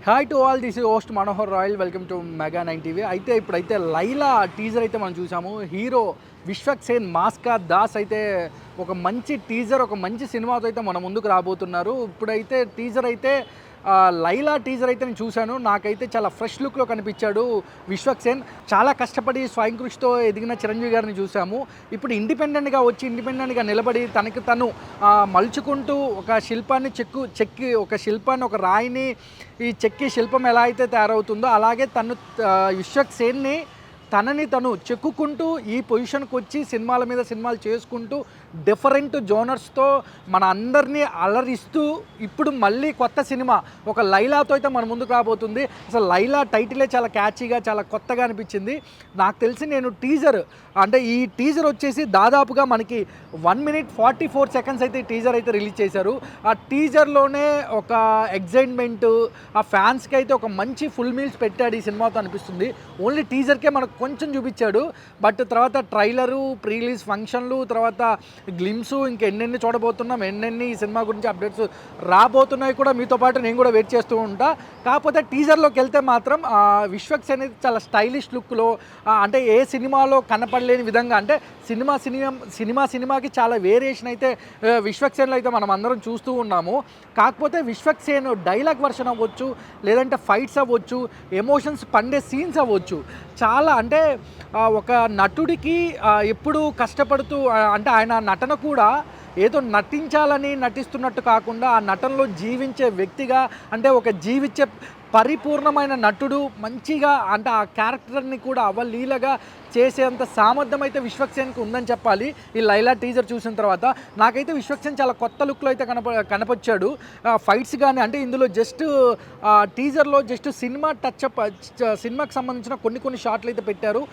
Hi to all, this is host Manohar royal. Welcome to mega 9 TV. ఇప్పుడైతే Laila teaser అయితే మనం చూసాము. హీరో విశ్వక్ సేన్ మాస్కా దాస్ అయితే ఒక మంచి టీజర్, ఒక మంచి సినిమాతో అయితే మన ముందుకు రాబోతున్నారు. ఇప్పుడైతే టీజర్ అయితే లైలా టీజర్ అయితే నేను చూశాను. నాకైతే చాలా ఫ్రెష్ లుక్లో కనిపించాడు విశ్వక్ సేన్. చాలా కష్టపడి స్వయం కృషితో ఎదిగిన చిరంజీవి గారిని చూసాము. ఇప్పుడు ఇండిపెండెంట్గా నిలబడి తనకి తను మలుచుకుంటూ ఒక శిల్పాన్ని చెక్కి ఒక శిల్పాన్ని, ఒక రాయిని ఈ చెక్కి శిల్పం ఎలా అయితే తయారవుతుందో అలాగే తను విశ్వక్ సేన్ని తనని తను చెక్కుకుంటూ ఈ పొజిషన్కి వచ్చి సినిమాల మీద సినిమాలు చేసుకుంటూ డిఫరెంట్ జోనర్స్తో మన అందరినీ అలరిస్తూ ఇప్పుడు మళ్ళీ కొత్త సినిమా ఒక లైలాతో అయితే మన ముందుకు రాబోతుంది. అసలు లైలా టైటిలే చాలా క్యాచీగా, చాలా కొత్తగా అనిపించింది. నాకు తెలిసి నేను ఈ టీజర్ వచ్చేసి దాదాపుగా మనకి 1 minute 44 seconds అయితే ఈ టీజర్ అయితే రిలీజ్ చేశారు. ఆ టీజర్లోనే ఒక ఎగ్జైట్మెంట్, ఆ ఫ్యాన్స్కి అయితే ఒక మంచి ఫుల్ మీల్స్ పెట్టాడు ఈ సినిమాతో అనిపిస్తుంది. ఓన్లీ టీజర్కే మనకు కొంచెం చూపించాడు, బట్ తర్వాత ట్రైలరు, ప్రీ రిలీజ్ ఫంక్షన్లు, తర్వాత గ్లిమ్సు, ఇంకెన్నెన్ని చూడబోతున్నాం, ఎన్నెన్ని ఈ సినిమా గురించి అప్డేట్స్ రాబోతున్నాయి కూడా మీతో పాటు నేను కూడా వెయిట్ చేస్తూ ఉంటా. కాకపోతే టీజర్లోకి వెళ్తే మాత్రం విశ్వక్ సేన్ అనేది చాలా స్టైలిష్ లుక్లో, అంటే ఏ సినిమాలో కనపడలేని విధంగా, అంటే సినిమాకి చాలా వేరియేషన్ అయితే విశ్వక్ సేన్లో అయితే మనం అందరం చూస్తూ ఉన్నాము. కాకపోతే విశ్వక్ సేన్ డైలాగ్ వర్షన్ అవ్వచ్చు, లేదంటే ఫైట్స్ అవ్వచ్చు, ఎమోషన్స్ పండే సీన్స్ అవ్వచ్చు, చాలా అంటే ఒక నటుడికి ఎప్పుడు కష్టపడుతూ, అంటే ఆయన నటన కూడా ఏదో నటిస్తున్నట్టు కాకుండా ఆ నటనలో జీవించే వ్యక్తిగా, అంటే ఒక జీవించే పరిపూర్ణమైన నటుడు, మంచిగా అంటే ఆ క్యారెక్టర్ని కూడా అవలీలగా చేసేంత సామర్థ్యం అయితే విశ్వక్ సేన్కి ఉందని చెప్పాలి. ఈ లైలా టీజర్ చూసిన తర్వాత నాకైతే విశ్వక్ సేన్ చాలా కొత్త లుక్లో అయితే కనపచ్చాడు. ఫైట్స్ కానీ, అంటే ఇందులో జస్ట్ టీజర్లో జస్ట్ సినిమాకి సంబంధించిన కొన్ని షాట్లు అయితే పెట్టారు.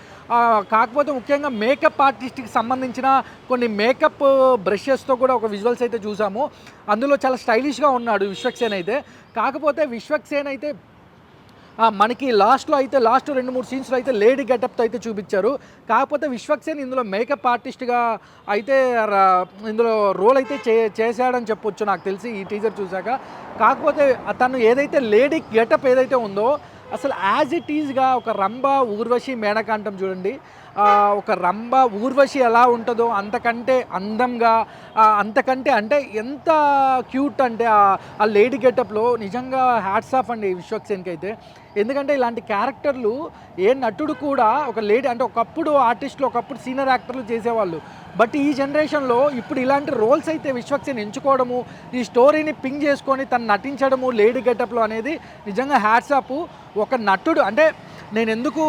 కాకపోతే ముఖ్యంగా మేకప్ ఆర్టిస్ట్కి సంబంధించిన కొన్ని మేకప్ బ్రషెస్తో కూడా ఒక విజువల్స్ అయితే చూసాము. అందులో చాలా స్టైలిష్గా ఉన్నాడు విశ్వక్ సేన్ అయితే. కాకపోతే విశ్వక్ సేన్ అయితే మనకి లాస్ట్ 2-3 సీన్స్లో అయితే లేడీ గెటప్తో అయితే చూపించారు. కాకపోతే విశ్వక్ సేన్ ఇందులో మేకప్ ఆర్టిస్ట్గా అయితే ఇందులో రోల్ అయితే చేశాడని చెప్పొచ్చు నాకు తెలిసి ఈ టీజర్ చూశాక. కాకపోతే తను ఏదైతే లేడీ గెటప్ ఏదైతే ఉందో, అసలు యాజ్ ఇట్ ఈజ్గా ఒక రంభ, ఊర్వశి, మేనక అంటాం చూడండి, ఒక రంభ ఊర్వశి ఎలా ఉంటుందో అంతకంటే అందంగా, అంతకంటే అంటే ఎంత క్యూట్ అంటే ఆ లేడీ గెటప్లో నిజంగా హ్యాట్స్ ఆఫ్ అండి విశ్వక్ సేన్కి అయితే. ఎందుకంటే ఇలాంటి క్యారెక్టర్లు ఏ నటుడు కూడా, ఒక లేడీ అంటే ఒకప్పుడు ఆర్టిస్టులు, ఒకప్పుడు సీనియర్ యాక్టర్లు చేసేవాళ్ళు, బట్ ఈ జనరేషన్లో ఇప్పుడు ఇలాంటి రోల్స్ అయితే విశ్వక్ సేన్ ఎంచుకోవడము, ఈ స్టోరీని పింగ్ చేసుకొని తను నటించడము లేడీ గెటప్లో అనేది నిజంగా హ్యాట్స్ ఆఫ్. ఒక నటుడు అంటే నేను ఎందుకు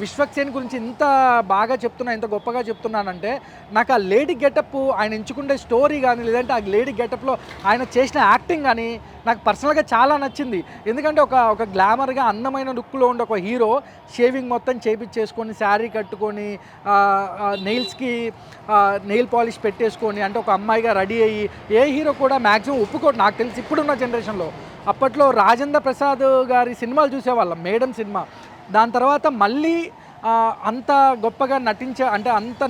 విశ్వక్ సేన్ గురించి ఇంత బాగా చెప్తున్నా, ఇంత గొప్పగా చెప్తున్నానంటే, నాకు ఆ లేడీ గెటప్, ఆయన ఎంచుకునే స్టోరీ కానీ, లేదంటే ఆ లేడీ గెటప్లో ఆయన చేసిన యాక్టింగ్ కానీ నాకు పర్సనల్గా చాలా నచ్చింది. ఎందుకంటే ఒక గ్లామర్గా అందమైన లుక్లో ఉండే ఒక హీరో షేవింగ్ మొత్తం చేపించేసుకొని, శారీ కట్టుకొని, నెయిల్స్కి నెయిల్ పాలిష్ పెట్టేసుకొని, అంటే ఒక అమ్మాయిగా రెడీ అయ్యి, ఏ హీరో కూడా మ్యాక్సిమం ఒప్పుకోడు నాకు తెలిసి ఇప్పుడున్న జనరేషనలో. అప్పట్లో రాజేంద్ర ప్రసాద్ గారి సినిమాలు చూసేవాళ్ళం, మేడం సినిమా. దాని తర్వాత మళ్ళీ అంత గొప్పగా అంటే అంత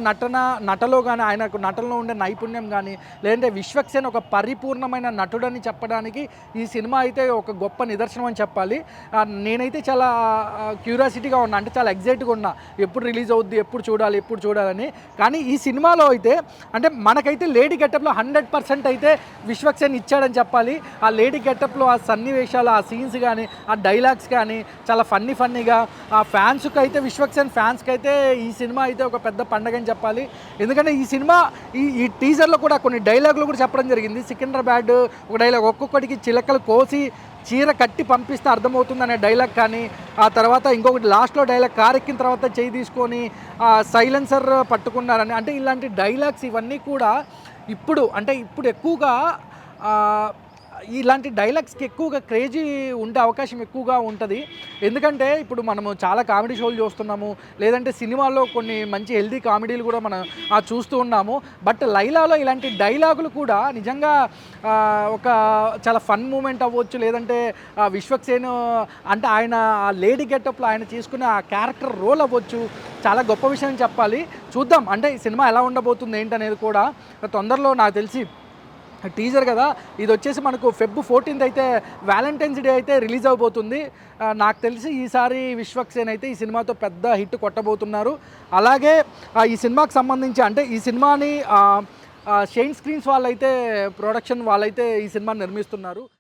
నటలో కానీ, ఆయనకు నటనలో ఉండే నైపుణ్యం కానీ, లేదంటే విశ్వక్ సేన్ ఒక పరిపూర్ణమైన నటుడని చెప్పడానికి ఈ సినిమా అయితే ఒక గొప్ప నిదర్శనం అని చెప్పాలి. నేనైతే చాలా క్యూరియాసిటీగా ఉన్నా, అంటే చాలా ఎగ్జైట్గా ఉన్నా, ఎప్పుడు రిలీజ్ అవుద్ది, ఎప్పుడు చూడాలని. కానీ ఈ సినిమాలో అయితే అంటే మనకైతే లేడీ గెటప్లో 100% అయితే విశ్వక్ సేన్ ఇచ్చాడని చెప్పాలి. ఆ లేడీ గెటప్లో ఆ సన్నివేశాలు, ఆ సీన్స్ కానీ, ఆ డైలాగ్స్ కానీ చాలా ఫన్నీగా, ఆ ఫ్యాన్స్కి అయితే విశ్వక్ ఫ్యాన్స్కి అయితే ఈ సినిమా అయితే ఒక పెద్ద పండగ అని చెప్పాలి. ఎందుకంటే ఈ సినిమా ఈ టీజర్లో కూడా కొన్ని డైలాగులు కూడా చెప్పడం జరిగింది. సికింద్రాబాద్ ఒక డైలాగ్, ఒక్కొక్కడికి చిలకలు కోసి చీర కట్టి పంపిస్తే అర్థమవుతుంది అనే డైలాగ్ కానీ, ఆ తర్వాత ఇంకొకటి లాస్ట్లో డైలాగ్, కారెక్కిన తర్వాత చేయి తీసుకొని సైలెన్సర్ పట్టుకున్నారని, అంటే ఇలాంటి డైలాగ్స్ ఇవన్నీ కూడా ఇప్పుడు ఎక్కువగా ఇలాంటి డైలాగ్స్కి ఎక్కువగా క్రేజీ ఉండే అవకాశం ఎక్కువగా ఉంటుంది. ఎందుకంటే ఇప్పుడు మనము చాలా కామెడీ షోలు చూస్తున్నాము, లేదంటే సినిమాల్లో కొన్ని మంచి హెల్దీ కామెడీలు కూడా మనం చూస్తూ ఉన్నాము. బట్ లైలాలో ఇలాంటి డైలాగులు కూడా నిజంగా ఒక చాలా ఫన్ మూమెంట్ అవ్వచ్చు, లేదంటే విశ్వక్ సేన్ అంటే ఆయన లేడీ గెటప్లో ఆయన చేసుకునే ఆ క్యారెక్టర్ రోల్ అవ్వచ్చు, చాలా గొప్ప విషయం చెప్పాలి. చూద్దాం అంటే ఈ సినిమా ఎలా ఉండబోతుంది ఏంటనేది కూడా తొందరలో నాకు తెలిసి టీజర్ కదా, ఇది వచ్చేసి మనకు ఫెబ్ 14th అయితే వ్యాలంటైన్స్ డే అయితే రిలీజ్ అవబోతుంది. నాకు తెలిసి ఈసారి విశ్వక్సేన్ అయితే ఈ సినిమాతో పెద్ద హిట్ కొట్టబోతున్నారు. అలాగే ఈ సినిమాకి సంబంధించి అంటే ఈ సినిమాని షైన్ స్క్రీన్స్ వాళ్ళైతే ప్రొడక్షన్ వాళ్ళైతే ఈ సినిమాని నిర్మిస్తున్నారు.